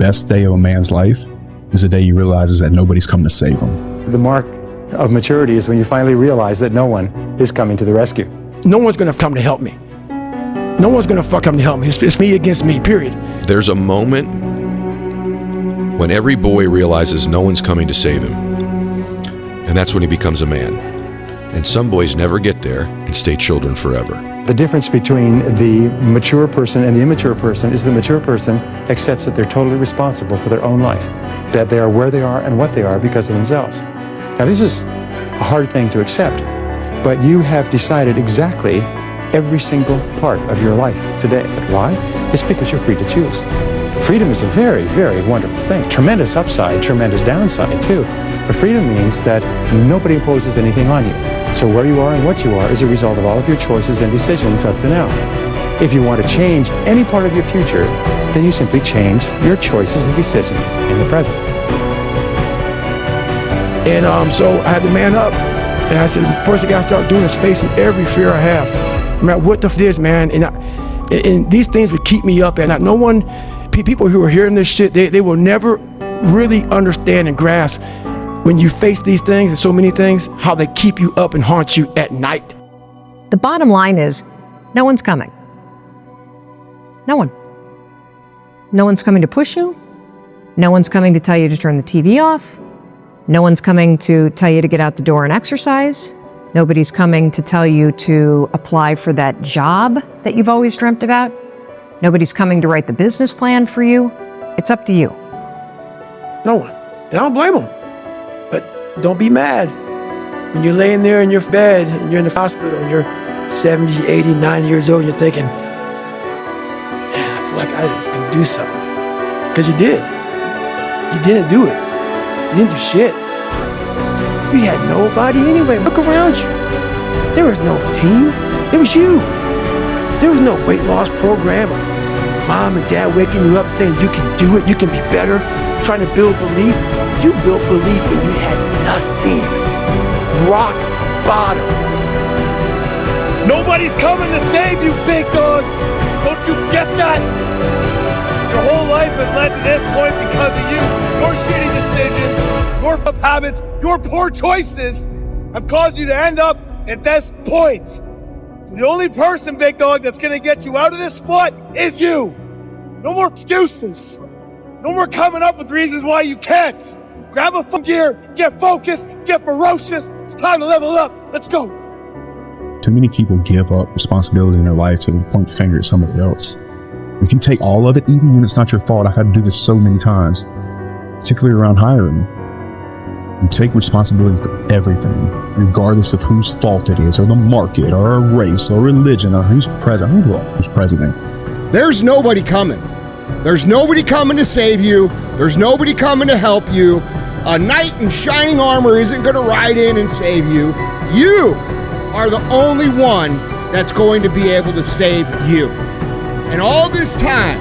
best day of a man's life is the day he realizes that nobody's coming to save him. The mark of maturity is when you finally realize that no one is coming to the rescue. No one's gonna come to help me. No one's gonna come to help me. It's me against me, period. There's a moment when every boy realizes no one's coming to save him. And that's when he becomes a man. And some boys never get there and stay children forever. The difference between the mature person and the immature person is the mature person accepts that they're totally responsible for their own life, that they are where they are and what they are because of themselves. Now, this is a hard thing to accept, but you have decided exactly every single part of your life today. Why? It's because you're free to choose. Freedom is a very, very wonderful thing. Tremendous upside, tremendous downside too. But freedom means that nobody imposes anything on you. So where you are and what you are is a result of all of your choices and decisions up to now. If you want to change any part of your future, then you simply change your choices and decisions in the present. And so I had to man up. And I said, the first thing I gotta start doing is facing every fear I have. No matter what the f is, man. And these things would keep me up. And no one, people who are hearing this shit, they will never really understand and grasp when you face these things and so many things, how they keep you up and haunt you at night. The bottom line is, no one's coming. No one. No one's coming to push you. No one's coming to tell you to turn the TV off. No one's coming to tell you to get out the door and exercise. Nobody's coming to tell you to apply for that job that you've always dreamt about. Nobody's coming to write the business plan for you. It's up to you. No one. And I don't blame them. But don't be mad when you're laying there in your bed and you're in the hospital and you're 70, 80, 90 years old and you're thinking, man, I feel like I didn't do something. Because you did. You didn't do it. You didn't do shit. You had nobody anyway. Look around you. There was no team. It was you. There was no weight loss program. Mom and dad waking you up saying you can do it, you can be better, trying to build belief. You built belief when you had nothing. Rock bottom. Nobody's coming to save you, big dog. Don't you get that? Your whole life has led to this point because of you. Your shitty decisions, your habits, your poor choices have caused you to end up at this point. So the only person, big dog, that's gonna get you out of this spot is you. No more excuses. No more coming up with reasons why you can't. Grab a gear, get focused, get ferocious. It's time to level up. Let's go. Too many people give up responsibility in their life to point the finger at somebody else. If you take all of it, even when it's not your fault, I've had to do this so many times, particularly around hiring. You take responsibility for everything, regardless of whose fault it is, or the market, or a race, or religion, or who's president. Who's president? There's nobody coming. There's nobody coming to save you. There's nobody coming to help you. A knight in shining armor isn't going to ride in and save you. You are the only one that's going to be able to save you. And all this time,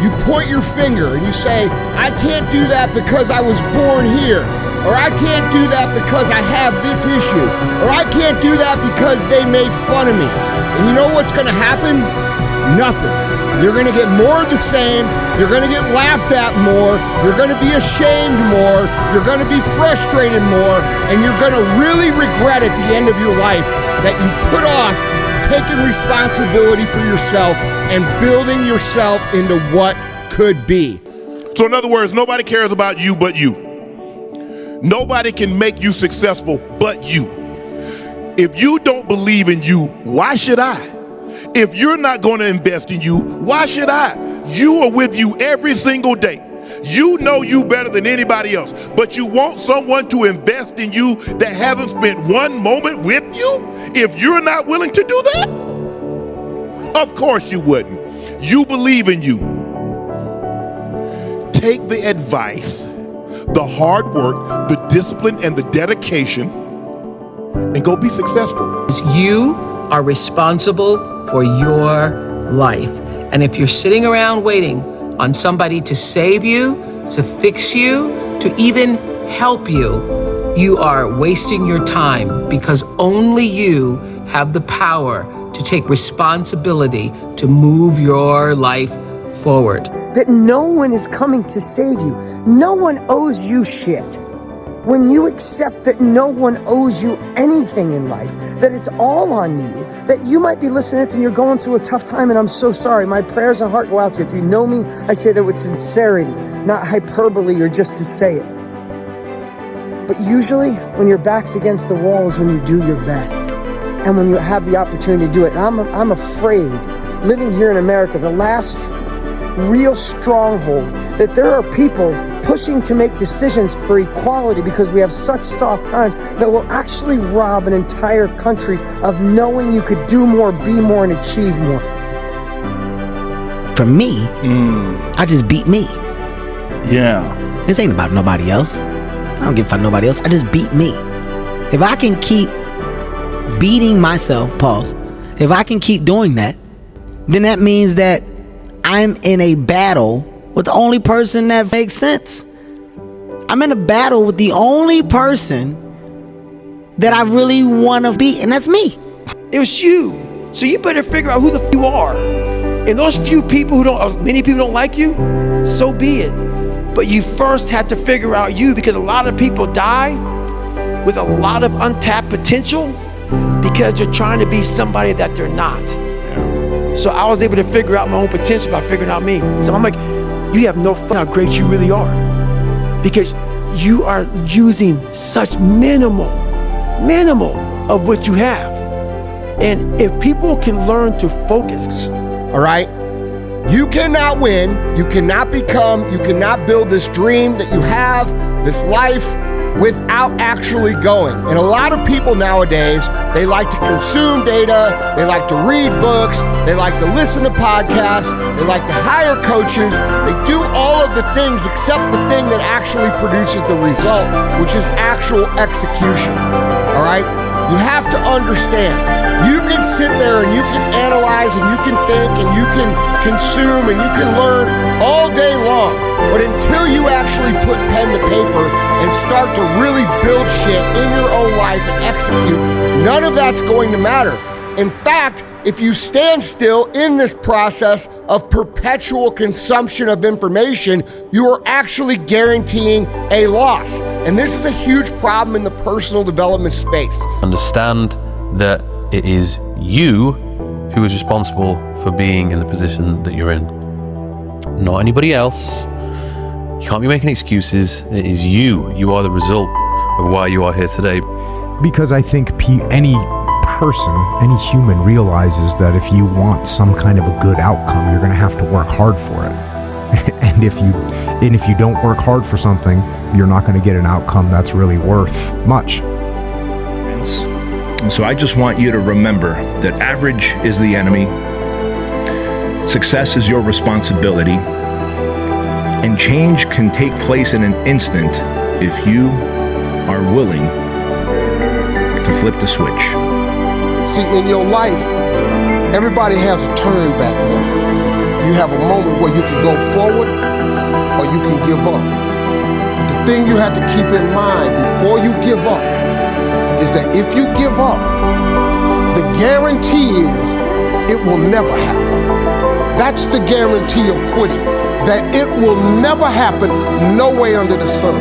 you point your finger and you say, I can't do that because I was born here. Or I can't do that because I have this issue. Or I can't do that because they made fun of me. And you know what's going to happen? Nothing. You're going to get more of the same. You're going to get laughed at more. You're going to be ashamed more. You're going to be frustrated more. And you're going to really regret at the end of your life that you put off taking responsibility for yourself and building yourself into what could be. So in other words, nobody cares about you but you. Nobody can make you successful but you. If you don't believe in you, why should I? If you're not going to invest in you, why should I? You are with you every single day. You know you better than anybody else, but you want someone to invest in you that hasn't spent one moment with you? If you're not willing to do that? Of course you wouldn't. You believe in you. Take the advice, the hard work, the discipline, and the dedication, and go be successful. You are responsible for your life. And if you're sitting around waiting on somebody to save you, to fix you, to even help you, you are wasting your time, because only you have the power to take responsibility to move your life forward. that no one is coming to save you. No one owes you shit. When you accept that no one owes you anything in life, that it's all on you, that you might be listening to this and you're going through a tough time, and I'm so sorry. My prayers and heart go out to you. If you know me, I say that with sincerity, not hyperbole or just to say it. But usually, when your back's against the wall is when you do your best, and when you have the opportunity to do it. And I'm afraid, living here in America, the last real stronghold, that there are people pushing to make decisions for equality because we have such soft times that will actually rob an entire country of knowing you could do more, be more, and achieve more. For me, I just beat me. Yeah. This ain't about nobody else. I don't give a fuck nobody else. I just beat me. If I can keep beating myself, pause, if I can keep doing that, then that means that I'm in a battle with the only person that makes sense. I'm in a battle with the only person that I really want to beat, and that's me. It was you. So you better figure out who the f you are. And those few people many people don't like you, so be it. But you first have to figure out you, because a lot of people die with a lot of untapped potential because they're trying to be somebody that they're not. So I was able to figure out my own potential by figuring out me. So I'm like, you have no fucking how great you really are, because you are using such minimal of what you have. And if people can learn to focus. All right? You cannot win, you cannot become, you cannot build this dream that you have, this life, without actually going. And a lot of people nowadays, they like to consume data, they like to read books, they like to listen to podcasts, they like to hire coaches, they do all of the things except the thing that actually produces the result, which is actual execution. All right? You have to understand, you can sit there and you can analyze and you can think and you can consume and you can learn all day long. But until you actually put pen to paper and start to really build shit in your own life and execute, none of that's going to matter. In fact, if you stand still in this process of perpetual consumption of information, you are actually guaranteeing a loss. And this is a huge problem in the personal development space. Understand that it is you who is responsible for being in the position that you're in, not anybody else. You can't be making excuses. It is you. You are the result of why you are here today. Because I think any person, any human realizes that if you want some kind of a good outcome, you're going to have to work hard for it. and if you don't work hard for something, you're not going to get an outcome that's really worth much. And so I just want you to remember that average is the enemy. Success is your responsibility. And change can take place in an instant if you are willing to flip the switch. See, in your life, everybody has a turn back moment. You have a moment where you can go forward or you can give up. But the thing you have to keep in mind before you give up is that if you give up, the guarantee is it will never happen. That's the guarantee of quitting, that it will never happen, no way under the sun.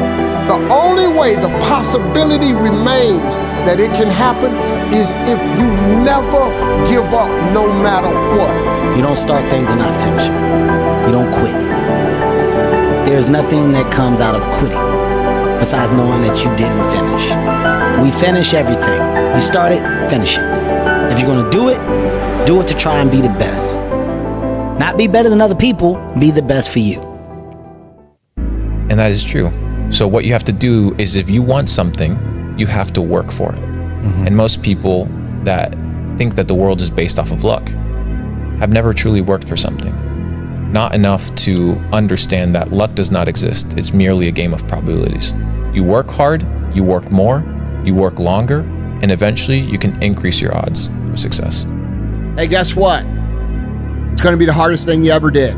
The only way the possibility remains that it can happen is if you never give up no matter what. You don't start things and not finish them. You don't quit. There's nothing that comes out of quitting besides knowing that you didn't finish. We finish everything. You start it, finish it. If you're gonna do it to try and be the best. Not be better than other people, be the best for you. And that is true. So what you have to do is, if you want something, you have to work for it. And most people that think that the world is based off of luck have never truly worked for something. Not enough to understand that luck does not exist. It's merely a game of probabilities. You work hard, you work more, you work longer, and eventually you can increase your odds of success. Hey, guess what? It's going to be the hardest thing you ever did.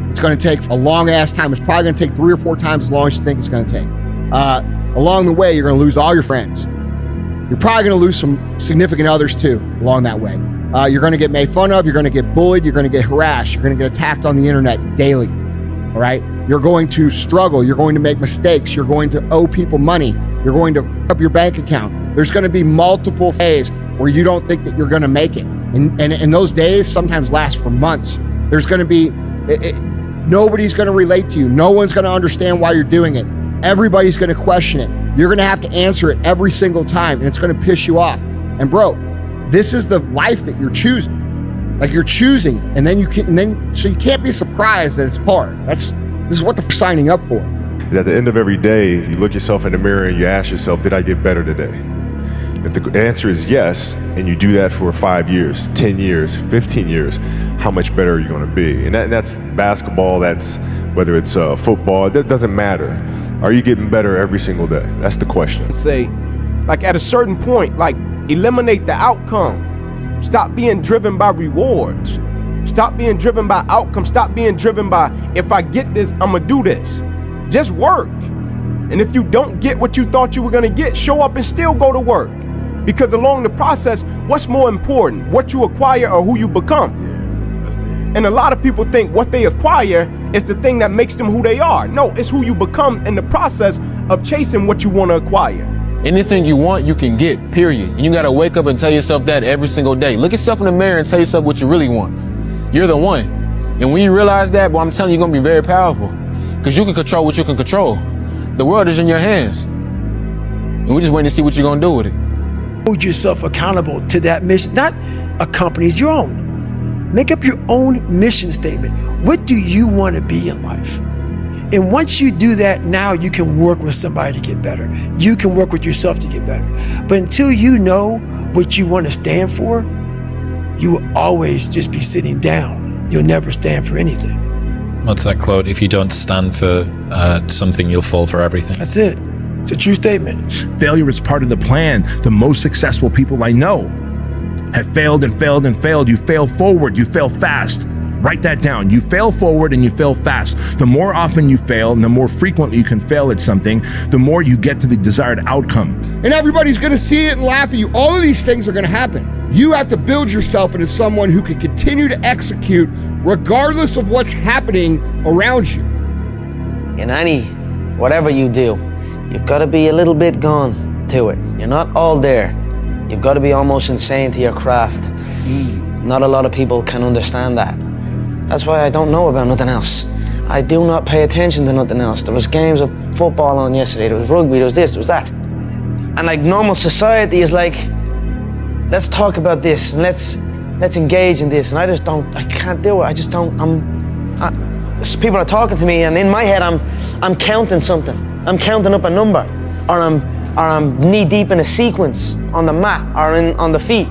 It's going to take a long ass time. It's probably going to take 3 or 4 times as long as you think it's going to take. Along the way, you're going to lose all your friends. You're probably going to lose some significant others too along that way. You're going to get made fun of. You're going to get bullied. You're going to get harassed. You're going to get attacked on the internet daily. all right? You're going to struggle. You're going to make mistakes. You're going to owe people money. You're going to f up your bank account. There's going to be multiple days where you don't think that you're going to make it. And those days sometimes last for months. There's going to be, nobody's going to relate to you. No one's going to understand why you're doing it. Everybody's going to question it. You're going to have to answer it every single time, and it's going to piss you off. And bro, this is the life that you're choosing. Like you're choosing, and then you can't be surprised that it's hard. This is what they're signing up for. At the end of every day, you look yourself in the mirror and you ask yourself, did I get better today? If the answer is yes, and you do that for 5 years, 10 years, 15 years, how much better are you going to be? And that's basketball, that's whether it's football, that doesn't matter. Are you getting better every single day? That's the question. Say, like at a certain point, like eliminate the outcome. Stop being driven by rewards. Stop being driven by outcomes. Stop being driven by, if I get this, I'm gonna do this. Just work. And if you don't get what you thought you were gonna get, show up and still go to work. Because along the process, what's more important, what you acquire or who you become? And a lot of people think what they acquire is the thing that makes them who they are. No, it's who you become in the process of chasing what you want to acquire. Anything you want, you can get, period. And you gotta wake up and tell yourself that every single day. Look yourself in the mirror and tell yourself what you really want. You're the one. And when you realize that, well, I'm telling you, you're gonna be very powerful. Because you can control what you can control. The world is in your hands. And we're just waiting to see what you're gonna do with it. Hold yourself accountable to that mission, not a company's, your own. Make up your own mission statement. What do you want to be in life? And once you do that, now you can work with somebody to get better. You can work with yourself to get better. But until you know what you want to stand for, you will always just be sitting down. You'll never stand for anything. What's that quote? If you don't stand for something, you'll fall for everything. That's it. It's a true statement. Failure is part of the plan. The most successful people I know have failed and failed and failed. You fail forward, you fail fast. Write that down. You fail forward and you fail fast. The more often you fail and the more frequently you can fail at something, the more you get to the desired outcome. And everybody's going to see it and laugh at you. All of these things are going to happen. You have to build yourself into someone who can continue to execute regardless of what's happening around you. In whatever you do, you've got to be a little bit gone to it. You're not all there. You've got to be almost insane to your craft. Not a lot of people can understand that. That's why I don't know about nothing else. I do not pay attention to nothing else. There was games of football on yesterday, there was rugby, there was this, there was that. And like normal society is like, let's talk about this and let's engage in this. And I can't do it. I just don't, people are talking to me and in my head I'm counting something. I'm counting up a number, or I'm knee deep in a sequence on the mat or on the feet.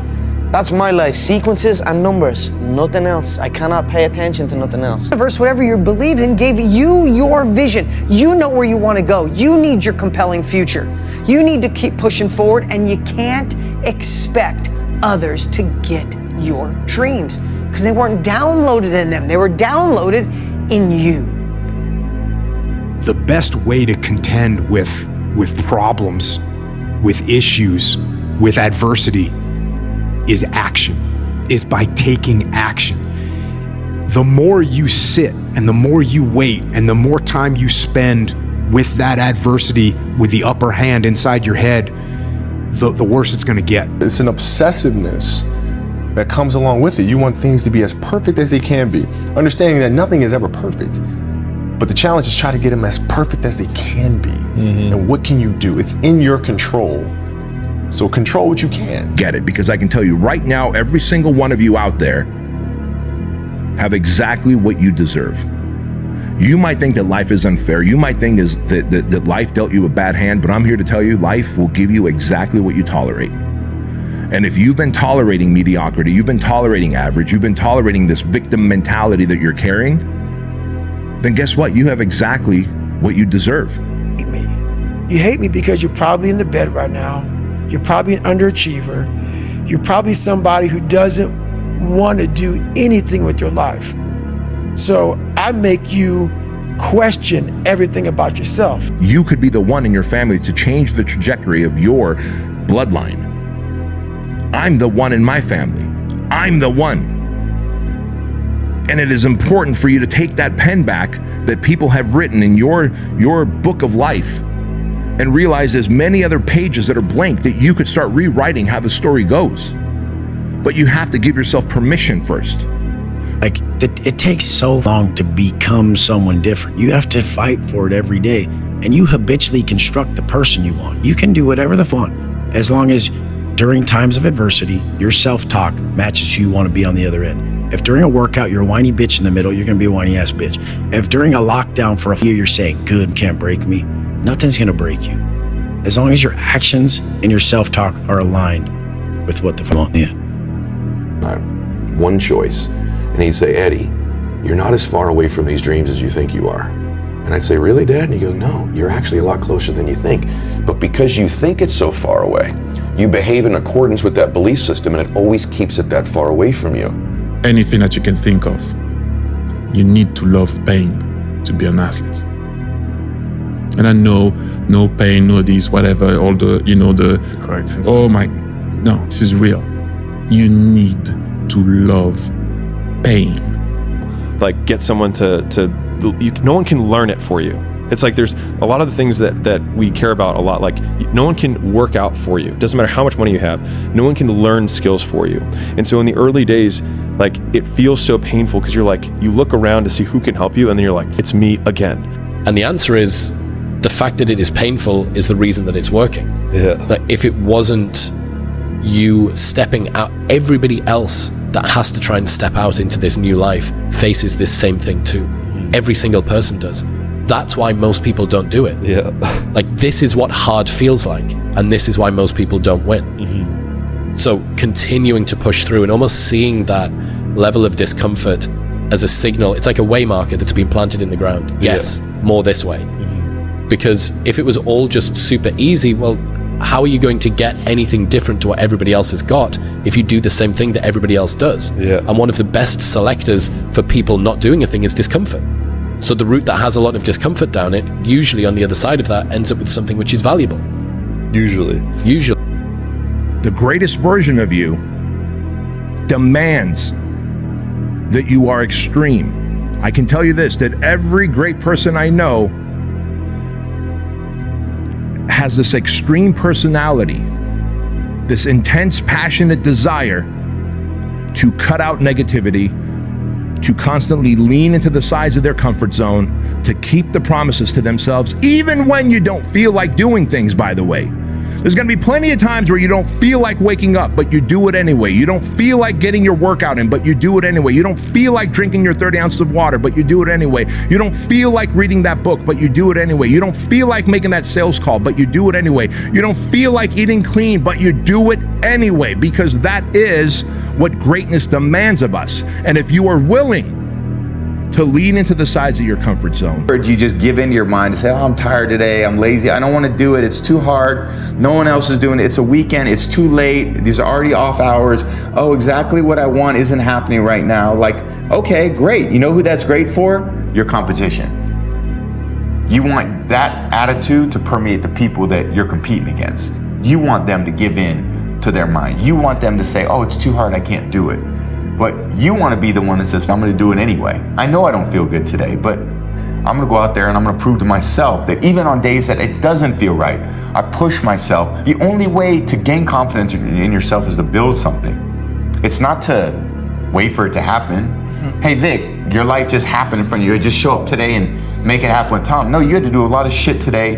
That's my life, sequences and numbers, nothing else. I cannot pay attention to nothing else. The universe, whatever you believe in, gave you your vision. You know where you want to go. You need your compelling future. You need to keep pushing forward, and you can't expect others to get your dreams because they weren't downloaded in them. They were downloaded in you. The best way to contend with problems, with issues, with adversity is action, is by taking action. The more you sit and the more you wait and the more time you spend with that adversity, with the upper hand inside your head, the worse it's gonna get. It's an obsessiveness that comes along with it. You want things to be as perfect as they can be, understanding that nothing is ever perfect. But the challenge is try to get them as perfect as they can be. And what can you do? It's in your control. So control what you can. Get it, because I can tell you right now, every single one of you out there have exactly what you deserve. You might think that life is unfair. You might think that life dealt you a bad hand, but I'm here to tell you life will give you exactly what you tolerate. And if you've been tolerating mediocrity, you've been tolerating average, you've been tolerating this victim mentality that you're carrying, then guess what? You have exactly what you deserve. You hate me because you're probably in the bed right now. You're probably an underachiever. You're probably somebody who doesn't want to do anything with your life. So I make you question everything about yourself. You could be the one in your family to change the trajectory of your bloodline. I'm the one in my family. I'm the one. And it is important for you to take that pen back that people have written in your book of life and realize there's many other pages that are blank that you could start rewriting how the story goes. But you have to give yourself permission first. Like, it takes so long to become someone different. You have to fight for it every day. And you habitually construct the person you want. You can do whatever the fuck, as long as during times of adversity, your self-talk matches who you want to be on the other end. If during a workout, you're a whiny bitch in the middle, you're going to be a whiny ass bitch. If during a lockdown for a year, you're saying, good, can't break me, nothing's going to break you. As long as your actions and your self-talk are aligned with what the fuck on the end. One choice. And he'd say, Eddie, you're not as far away from these dreams as you think you are. And I'd say, really, Dad? And he'd go, no, you're actually a lot closer than you think. But because you think it's so far away, you behave in accordance with that belief system, and it always keeps it that far away from you. Anything that you can think of, you need to love pain to be an athlete. And I know, no pain, no this, whatever, all the, oh my, no, this is real. You need to love pain. Like, get someone no one can learn it for you. It's like there's a lot of the things that we care about a lot. Like, no one can work out for you. Doesn't matter how much money you have. No one can learn skills for you. And so in the early days, like, it feels so painful because you're like, you look around to see who can help you, and then you're like, it's me again. And the answer is, the fact that it is painful is the reason that it's working. Yeah. Like, if it wasn't you stepping out, everybody else that has to try and step out into this new life faces this same thing too. Every single person does. That's why most people don't do it. Yeah. Like, this is what hard feels like, and this is why most people don't win. So continuing to push through and almost seeing that level of discomfort as a signal, it's like a way marker that's been planted in the ground. Yes, more this way. Because if it was all just super easy, well, how are you going to get anything different to what everybody else has got if you do the same thing that everybody else does? And one of the best selectors for people not doing a thing is discomfort. So the route that has a lot of discomfort down it, usually on the other side of that, ends up with something which is valuable. Usually. The greatest version of you demands that you are extreme. I can tell you this, that every great person I know has this extreme personality, this intense, passionate desire to cut out negativity, to constantly lean into the sides of their comfort zone, to keep the promises to themselves, even when you don't feel like doing things, by the way. There's gonna be plenty of times where you don't feel like waking up, but you do it anyway. You don't feel like getting your workout in, but you do it anyway. You don't feel like drinking your 30 ounces of water, but you do it anyway. You don't feel like reading that book, but you do it anyway. You don't feel like making that sales call, but you do it anyway. You don't feel like eating clean, but you do it anyway, because that is what greatness demands of us. And if you are willing to lean into the sides of your comfort zone. You just give in to your mind and say, oh, I'm tired today, I'm lazy, I don't want to do it, it's too hard, no one else is doing it, it's a weekend, it's too late, these are already off hours, oh, exactly what I want isn't happening right now. Like, okay, great. You know who that's great for? Your competition. You want that attitude to permeate the people that you're competing against. You want them to give in to their mind. You want them to say, oh, it's too hard, I can't do it. But you want to be the one that says, I'm going to do it anyway. I know I don't feel good today, but I'm going to go out there and I'm going to prove to myself that even on days that it doesn't feel right, I push myself. The only way to gain confidence in yourself is to build something. It's not to wait for it to happen. Hey, Vic, your life just happened in front of you. Just show up today and make it happen with Tom. No, you had to do a lot of shit today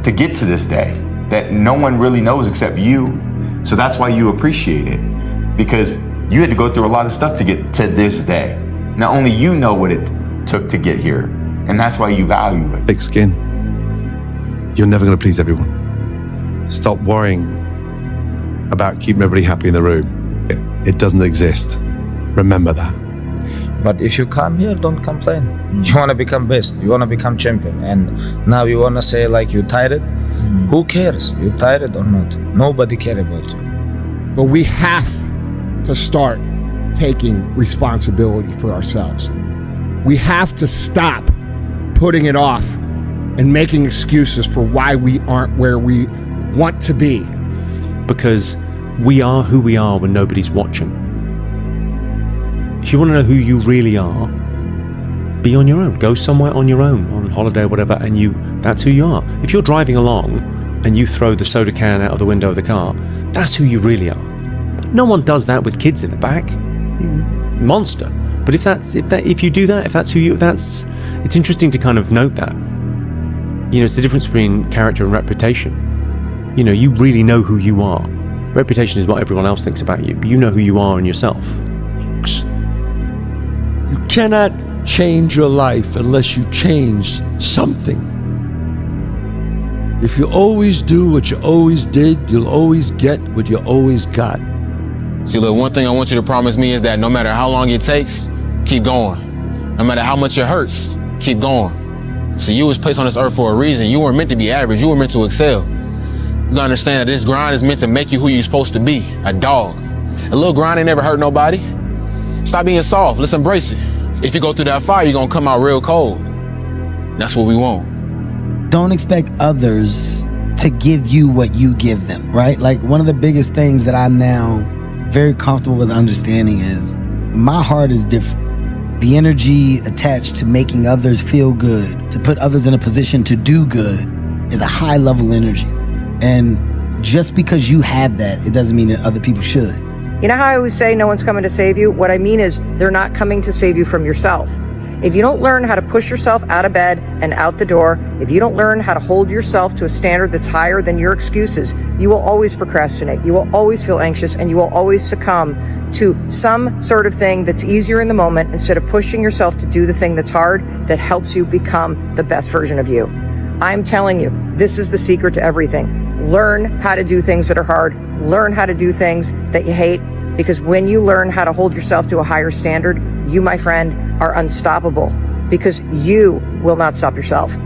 to get to this day that no one really knows except you. So that's why you appreciate it, because you had to go through a lot of stuff to get to this day. Now only you know what it took to get here, and that's why you value it. Thick skin. You're never going to please everyone. Stop worrying about keeping everybody happy in the room. It doesn't exist. Remember that. But if you come here, don't complain. You want to become best. You want to become champion. And now you want to say like you tired? Who cares? You tired or not? Nobody cares about you. But we have to start taking responsibility for ourselves. We have to stop putting it off and making excuses for why we aren't where we want to be. Because we are who we are when nobody's watching. if you want to know who you really are, be on your own. Go somewhere on your own, on holiday or whatever, and that's who you are. If you're driving along and you throw the soda can out of the window of the car, that's who you really are. No one does that with kids in the back. Monster. But if you do that, if that's who you, it's interesting to kind of note that. It's the difference between character and reputation. You really know who you are. Reputation is what everyone else thinks about you, but you know who you are in yourself. You cannot change your life unless you change something. If you always do what you always did, you'll always get what you always got. See, look, one thing I want you to promise me is that no matter how long it takes, keep going. No matter how much it hurts, keep going. So you was placed on this earth for a reason. You weren't meant to be average. You were meant to excel. You gotta understand that this grind is meant to make you who you're supposed to be, a dog. A little grind ain't never hurt nobody. Stop being soft. Let's embrace it. If you go through that fire, you're gonna come out real cold. That's what we want. Don't expect others to give you what you give them, right? Like, one of the biggest things that I'm now very comfortable with understanding is my heart is different. The energy attached to making others feel good, to put others in a position to do good, is a high level energy. And just because you have that, it doesn't mean that other people should. You know how I always say no one's coming to save you? What I mean is they're not coming to save you from yourself. If you don't learn how to push yourself out of bed and out the door, if you don't learn how to hold yourself to a standard that's higher than your excuses, you will always procrastinate, you will always feel anxious, and you will always succumb to some sort of thing that's easier in the moment instead of pushing yourself to do the thing that's hard that helps you become the best version of you. I'm telling you, this is the secret to everything. Learn how to do things that are hard. Learn how to do things that you hate, because when you learn how to hold yourself to a higher standard, you, my friend, are unstoppable, because you will not stop yourself.